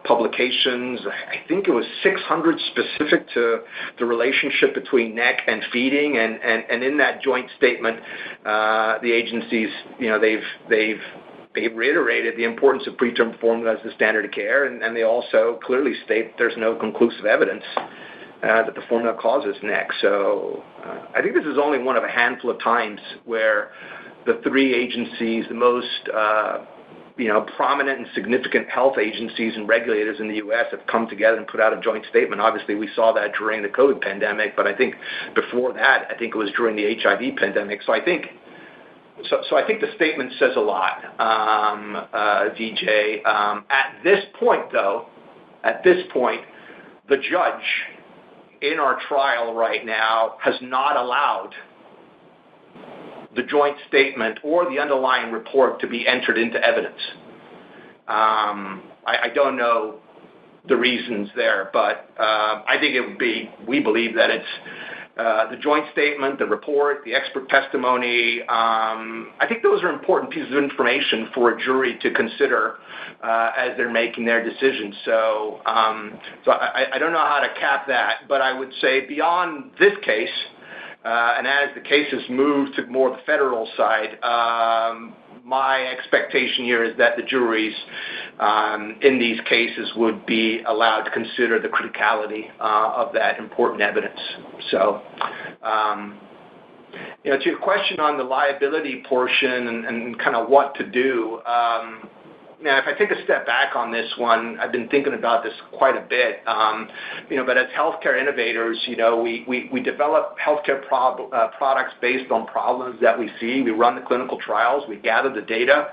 publications. I think it was 600 specific to the relationship between neck and feeding. And in that joint statement, the agencies, they've reiterated the importance of preterm formula as the standard of care, and they also clearly state there's no conclusive evidence that the formula causes neck. So I think this is only one of a handful of times where the three agencies, the most prominent and significant health agencies and regulators in the U.S. have come together and put out a joint statement. Obviously, we saw that during the COVID pandemic, but I think before that, I think it was during the HIV pandemic. So I think the statement says a lot, Vijay. At this point, the judge in our trial right now has not allowed the joint statement or the underlying report to be entered into evidence. I don't know the reasons there, but I think it would be, we believe that it's the joint statement, the report, the expert testimony. I think those are important pieces of information for a jury to consider as they're making their decisions. So I don't know how to cap that, but I would say beyond this case, and as the cases move to more the federal side, my expectation here is that the juries in these cases would be allowed to consider the criticality of that important evidence. So, to your question on the liability portion and kind of what to do, now, if I take a step back on this one, I've been thinking about this quite a bit. But as healthcare innovators, we develop healthcare products based on problems that we see. We run the clinical trials. We gather the data.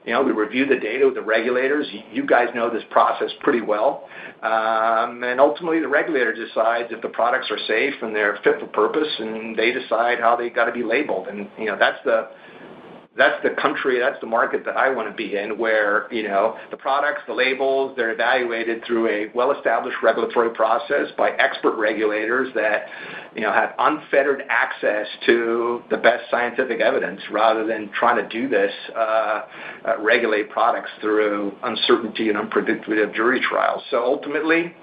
We review the data with the regulators. You guys know this process pretty well. And ultimately, the regulator decides if the products are safe and they're fit for purpose, and they decide how they got to be labeled. And, that's the country, that's the market that I want to be in, where, the products, the labels, they're evaluated through a well-established regulatory process by expert regulators that, have unfettered access to the best scientific evidence, rather than trying to do this, regulate products through uncertainty and unpredictability of jury trials. So ultimately,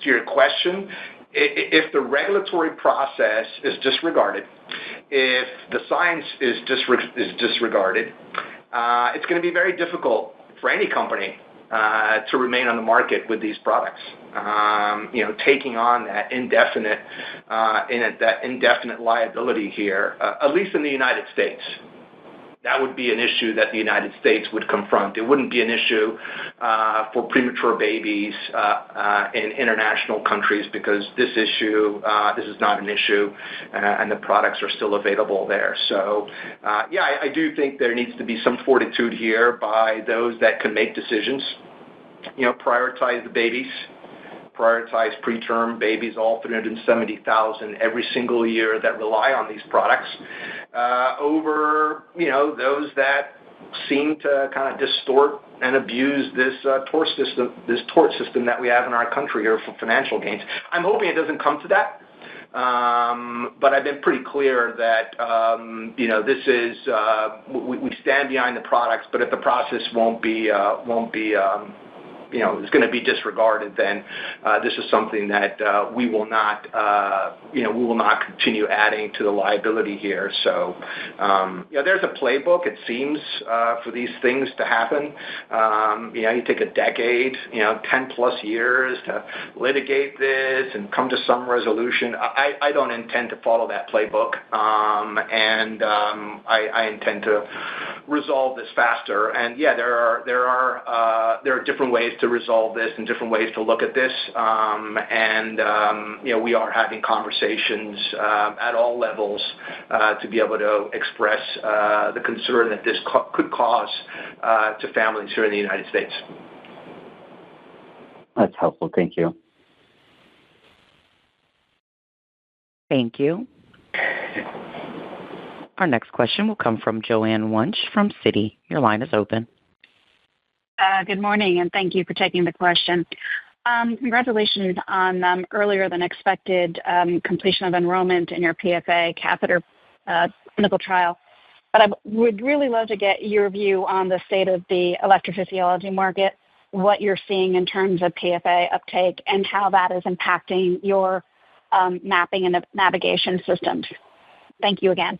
to your question, if the regulatory process is disregarded, if the science is disregarded, it's going to be very difficult for any company to remain on the market with these products. Taking on that indefinite liability here, at least in the United States. That would be an issue that the United States would confront. It wouldn't be an issue for premature babies in international countries, because this is not an issue, and the products are still available there. So, I do think there needs to be some fortitude here by those that can make decisions. Prioritize the babies. Prioritize preterm babies, all 370,000 every single year that rely on these products, over, those that seem to kind of distort and abuse this tort system that we have in our country here for financial gains. I'm hoping it doesn't come to that. But I've been pretty clear that, this is, we stand behind the products, but if the process won't be is going to be disregarded, then this is something that we will not continue adding to the liability here. So, there's a playbook, it seems, for these things to happen. You take a decade, 10 plus years to litigate this and come to some resolution. I don't intend to follow that playbook, and I intend to resolve this faster. And there are different ways to resolve this and different ways to look at this. We are having conversations at all levels to be able to express the concern that this could cause to families here in the United States. That's helpful. Thank you. Thank you. Our next question will come from Joanne Wuensch from Citi. Your line is open. Good morning, and thank you for taking the question. Congratulations on earlier than expected completion of enrollment in your PFA catheter clinical trial. But I would really love to get your view on the state of the electrophysiology market, what you're seeing in terms of PFA uptake, and how that is impacting your mapping and navigation systems. Thank you again.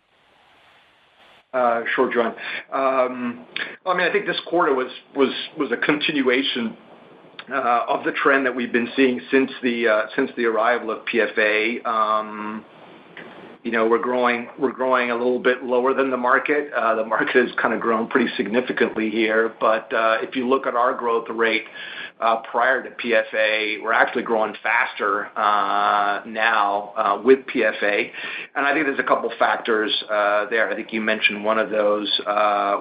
Sure, John. I think this quarter was a continuation of the trend that we've been seeing since the arrival of PFA. We're growing a little bit lower than the market. The market has kind of grown pretty significantly here, but if you look at our growth rate prior to PFA, we're actually growing faster now with PFA. And I think there's a couple factors there. I think you mentioned one of those,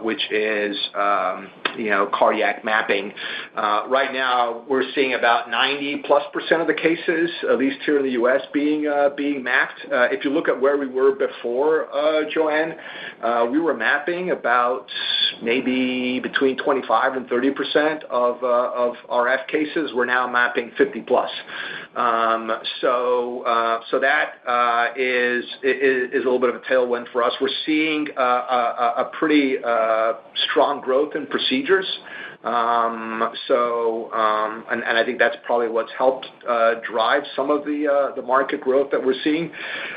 which is cardiac mapping. Right now, we're seeing about 90+% of the cases, at least here in the U.S., being mapped. If you look at where we were before, Joanne, we were mapping about maybe between 25 and 30% of RF cases. We're now mapping 50+. So that is a little bit of a tailwind for us. We're seeing a pretty strong growth in procedures. And I think that's probably what's helped drive some of the market growth that we're seeing.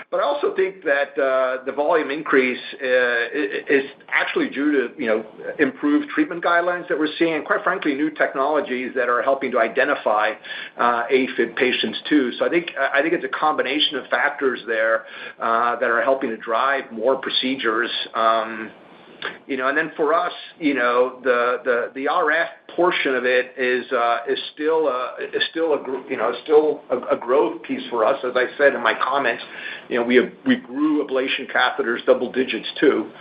But I also think that the volume increase is actually due to improved treatment guidelines that we're seeing, and quite frankly, new technologies that are helping to identify AFib patients too. So I think it's a combination of factors there that are helping to drive more procedures. And then for us, the RF portion of it is still a growth piece for us. As I said in my comments, we grew ablation catheters double digits too.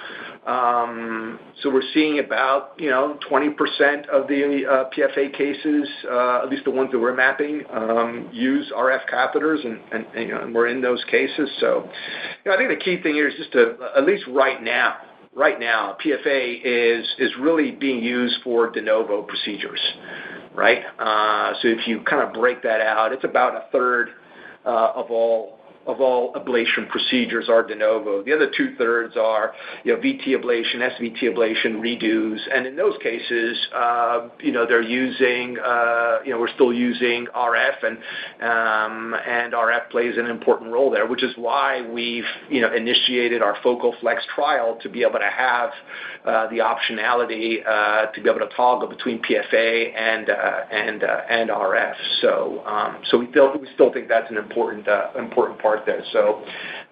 So we're seeing about 20% of the PFA cases, at least the ones that we're mapping, use RF catheters, and we're in those cases. So I think the key thing here is just to, at least right now, PFA is really being used for de novo procedures, right? So if you kind of break that out, it's about a third of all ablation procedures are de novo. The other 2/3 are VT ablation, SVT ablation, redos, and in those cases, they're using, we're still using RF, and RF plays an important role there, which is why we've initiated our Focal Flex trial to be able to have the optionality to be able to toggle between PFA and RF. So we still think that's an important part there. So,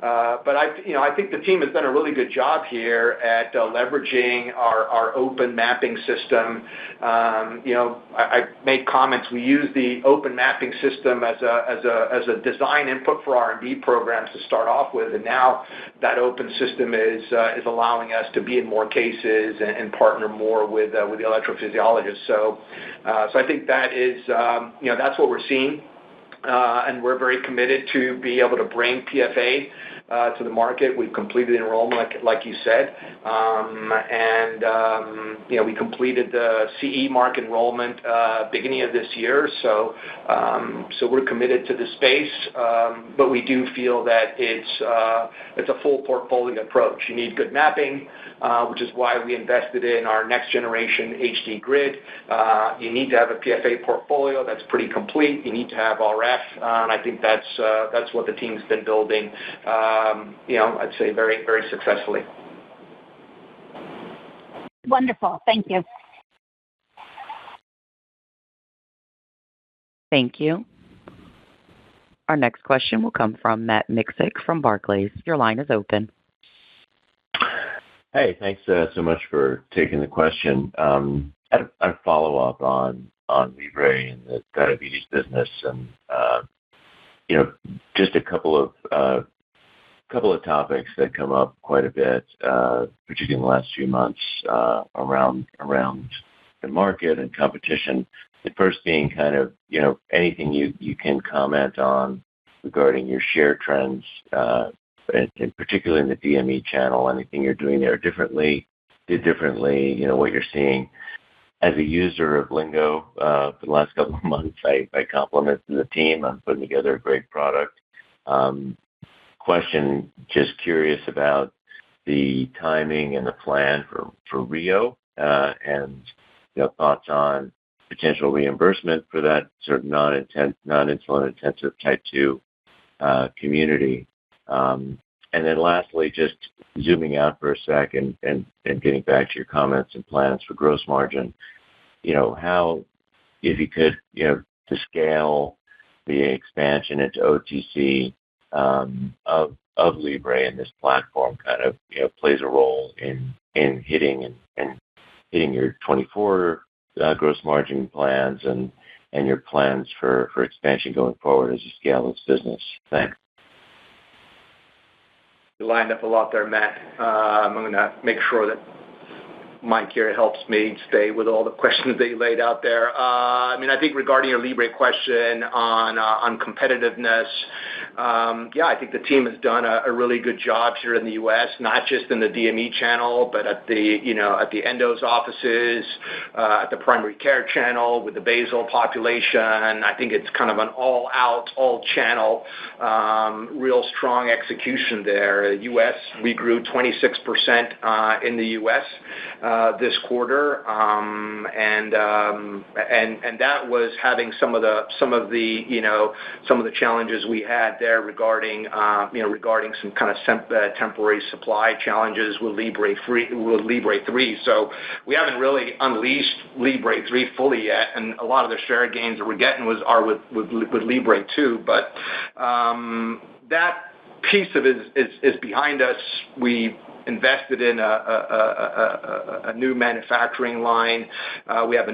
but I think the team has done a really good job here at leveraging our open mapping system. I made comments. We use the open mapping system as a design input for R&D programs to start off with, and now that open system is allowing us to be in more cases and partner more with the electrophysiologists. So I think that is that's what we're seeing. And we're very committed to be able to bring PFA to the market. We've completed enrollment, like you said, and we completed the CE mark enrollment beginning of this year. So we're committed to the space, but we do feel that it's a full portfolio approach. You need good mapping, which is why we invested in our next generation HD grid. You need to have a PFA portfolio that's pretty complete. You need to have RF, and I think that's what the team's been building. I'd say very, very successfully. Wonderful. Thank you. Thank you. Our next question will come from Matt Miksic from Barclays. Your line is open. Hey, thanks so much for taking the question. I follow up on Libre and the diabetes business, and just a couple of topics that come up quite a bit, particularly in the last few months, around the market and competition. The first being kind of anything you can comment on regarding your share trends, and particularly in the DME channel. Anything you're doing there differently, what you're seeing. As a user of Lingo for the last couple of months, I compliment the team on putting together a great product. Question, just curious about the timing and the plan for Rio, and thoughts on potential reimbursement for that sort of non-insulin intensive type 2 community. And then lastly, just zooming out for a second and getting back to your comments and plans for gross margin, how, if you could, to scale the expansion into OTC of Libre and this platform kind of plays a role in hitting your 24 gross margin plans and your plans for expansion going forward as you scale this business. Thanks. You lined up a lot there, Matt. I'm going to make sure that Mike here helps me stay with all the questions that you laid out there. I think regarding your Libre question on competitiveness, I think the team has done a really good job here in the U.S., not just in the DME channel, but at the endos offices, at the primary care channel with the basal population. I think it's kind of an all-channel, real strong execution there. U.S., we grew 26% in the U.S. This quarter, and that was having some of the challenges we had there regarding some kind of temporary supply challenges with Libre 3. So we haven't really unleashed Libre 3 fully yet, and a lot of the share gains that we're getting are with Libre 2. But that piece of it is behind us. We invested in a new manufacturing line. We have a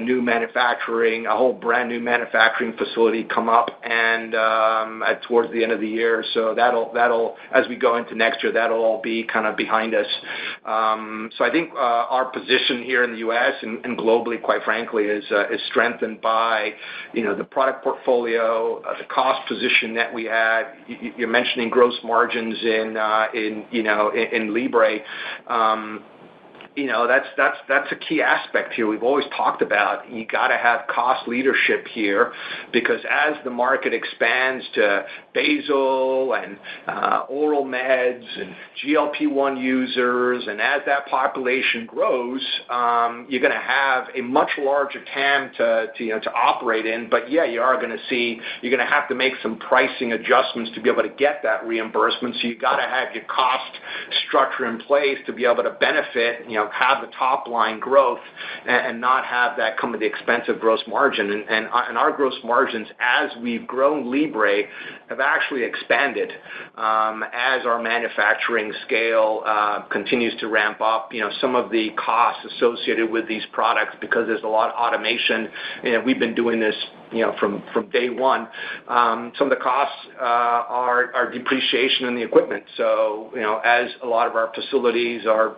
whole brand new manufacturing facility come up and towards the end of the year. So that'll as we go into next year, that'll all be kind of behind us. So I think our position here in the U.S. and globally, quite frankly, is strengthened by the product portfolio, the cost position that we have. You're mentioning gross margins in Libre. That's a key aspect here. We've always talked about you got to have cost leadership here, because as the market expands to basal and oral meds and GLP-1 users, and as that population grows, you're going to have a much larger TAM to operate in. But yeah, you're going to have to make some pricing adjustments to be able to get that reimbursement. So you got to have your cost structure in place to be able to benefit, have the top line growth and not have that come at the expense of gross margin. And our gross margins, as we've grown Libre, have actually expanded as our manufacturing scale continues to ramp up. Some of the costs associated with these products, because there's a lot of automation, we've been doing this from day one. Some of the costs are depreciation in the equipment. So as a lot of our facilities are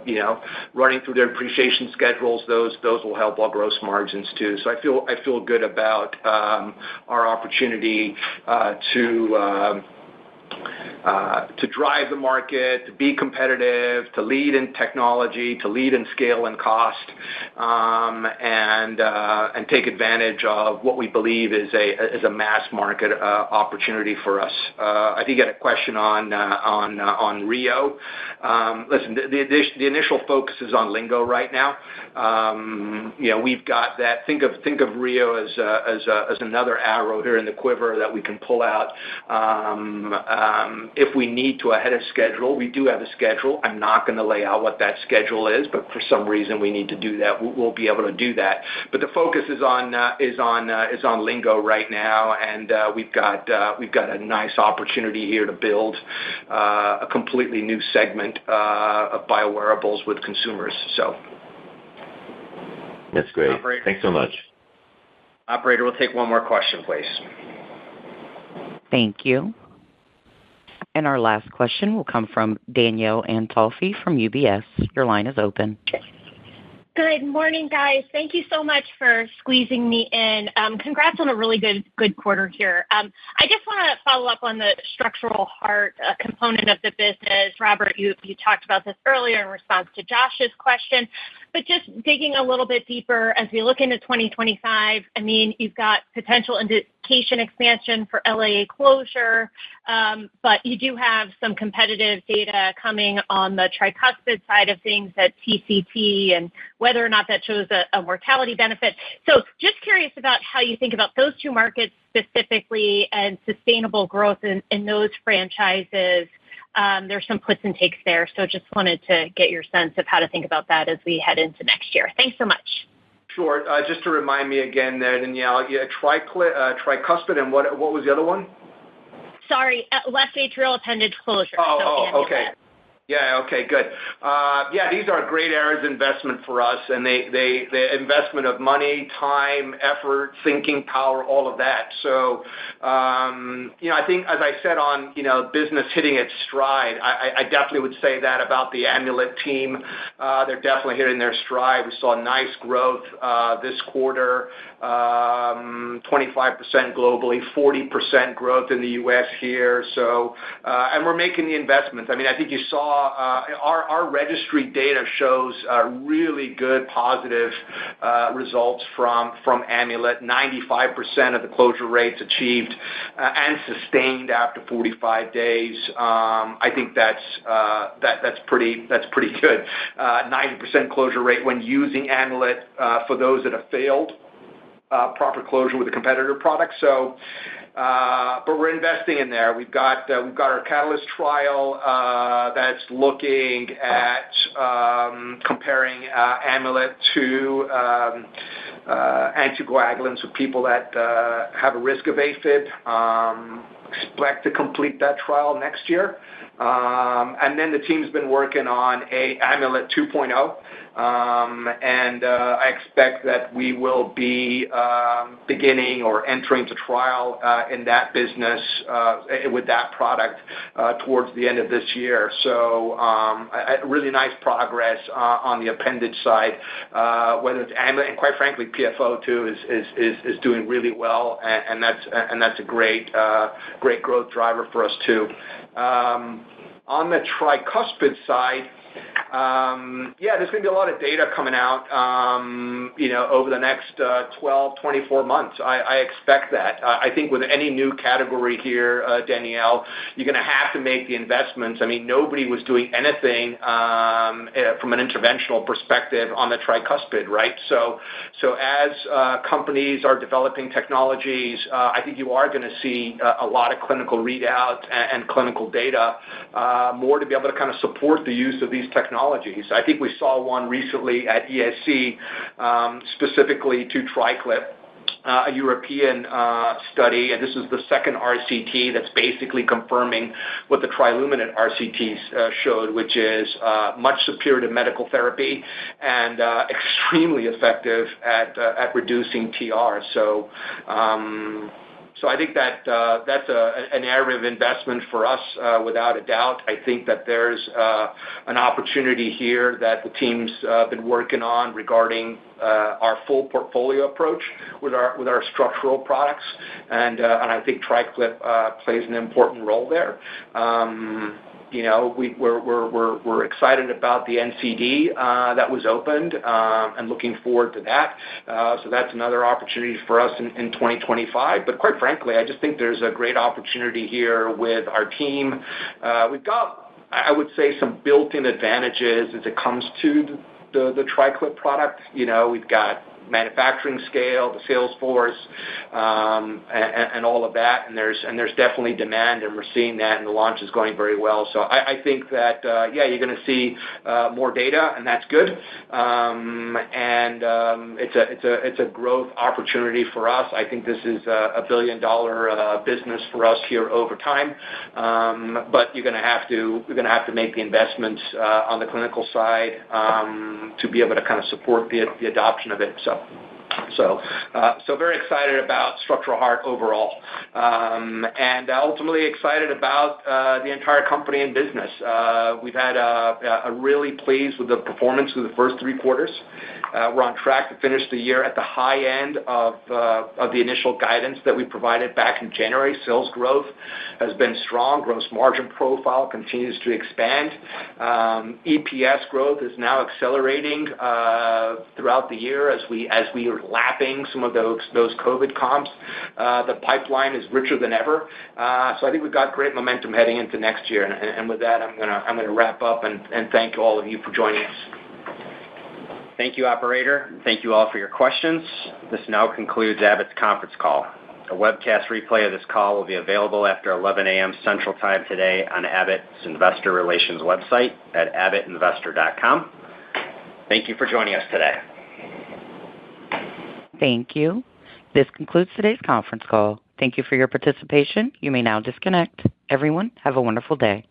running through their depreciation schedules, those will help our gross margins too. So I feel good about our opportunity to drive the market, to be competitive, to lead in technology, to lead in scale and cost, and take advantage of what we believe is a mass market opportunity for us. I think you had a question on Rio. Listen, the initial focus is on Lingo right now. We've got that. Think of Rio as another arrow here in the quiver that we can pull out. If we need to ahead of schedule, we do have a schedule. I'm not going to lay out what that schedule is, but for some reason we need to do that. We'll be able to do that. But the focus is on Lingo right now, and we've got a nice opportunity here to build a completely new segment of biowearables with consumers. So that's great. Operator, thanks so much. Operator, we'll take one more question, please. Thank you. And our last question will come from Danielle Antalffy from UBS. Your line is open. Good morning, guys. Thank you so much for squeezing me in. Congrats on a really good quarter here. I just want to follow up on the structural heart component of the business. Robert, you talked about this earlier in response to Josh's question, but just digging a little bit deeper as we look into 2025, I mean, you've got potential indication expansion for LAA closure, but you do have some competitive data coming on the tricuspid side of things at TCT and whether or not that shows a mortality benefit. So just curious about how you think about those two markets specifically and sustainable growth in those franchises. There's some puts and takes there. So just wanted to get your sense of how to think about that as we head into next year. Thanks so much. Sure. Just to remind me again there, Danielle, tricuspid and what was the other one? Sorry, left atrial appendage closure. Okay. Yeah, okay, good. These are great areas of investment for us, and the investment of money, time, effort, thinking power, all of that. So, I think, as I said on, business hitting its stride, I definitely would say that about the Amulet team. They're definitely hitting their stride. We saw nice growth this quarter, 25% globally, 40% growth in the U.S. here. So, and we're making the investments. I mean, I think you saw our registry data shows really good positive results from Amulet. 95% of the closure rates achieved and sustained after 45 days. I think that's pretty good. 90% closure rate when using Amulet for those that have failed proper closure with a competitor product. So but we're investing in there. We've got our Catalyst trial that's looking at comparing Amulet to anticoagulants with people that have a risk of AFib. Expect to complete that trial next year. And then the team's been working on a Amulet 2.0. And I expect that we will be beginning or entering the trial in that business with that product towards the end of this year. So really nice progress on the appendage side, whether it's Amulet and quite frankly PFO too is doing really well, and that's a great growth driver for us too. On the tricuspid side, there's going to be a lot of data coming out, over the next 12, 24 months. I expect that. I think with any new category here, Danielle, you're going to have to make the investments. I mean, nobody was doing anything from an interventional perspective on the tricuspid, right? So as companies are developing technologies, I think you are going to see a lot of clinical readouts and clinical data, more to be able to kind of support the use of these technologies. I think we saw one recently at ESC, specifically to TriClip, a European study, and this is the second RCT that's basically confirming what the Triluminate RCTs showed, which is much superior to medical therapy and extremely effective at reducing TR. So I think that that's an area of investment for us without a doubt. I think that there's an opportunity here that the team's been working on regarding our full portfolio approach with our structural products, and I think TriClip plays an important role there. We're excited about the NCD that was opened and looking forward to that. So that's another opportunity for us in 2025. But quite frankly, I just think there's a great opportunity here with our team. We've got, I would say, some built-in advantages as it comes to the TriClip product. We've got manufacturing scale, the sales force, and all of that, and there's definitely demand, and we're seeing that, and the launch is going very well. So I think that you're going to see more data, and that's good. It's a growth opportunity for us. I think this is a $1 billion business for us here over time. But we're going to have to make the investments on the clinical side to be able to kind of support the adoption of it. So very excited about structural heart overall, and ultimately excited about the entire company and business. We've had a really pleased with the performance of the first 3 quarters. We're on track to finish the year at the high end of the initial guidance that we provided back in January. Sales growth has been strong. Gross margin profile continues to expand. EPS growth is now accelerating throughout the year as we are lapping some of those COVID comps. The pipeline is richer than ever. So I think we've got great momentum heading into next year. And with that, I'm gonna wrap up and thank all of you for joining us. Thank you, operator. Thank you all for your questions. This now concludes Abbott's conference call. A webcast replay of this call will be available after 11 a.m. Central Time today on Abbott's Investor Relations website at abbottinvestor.com. Thank you for joining us today. Thank you. This concludes today's conference call. Thank you for your participation. You may now disconnect. Everyone, have a wonderful day.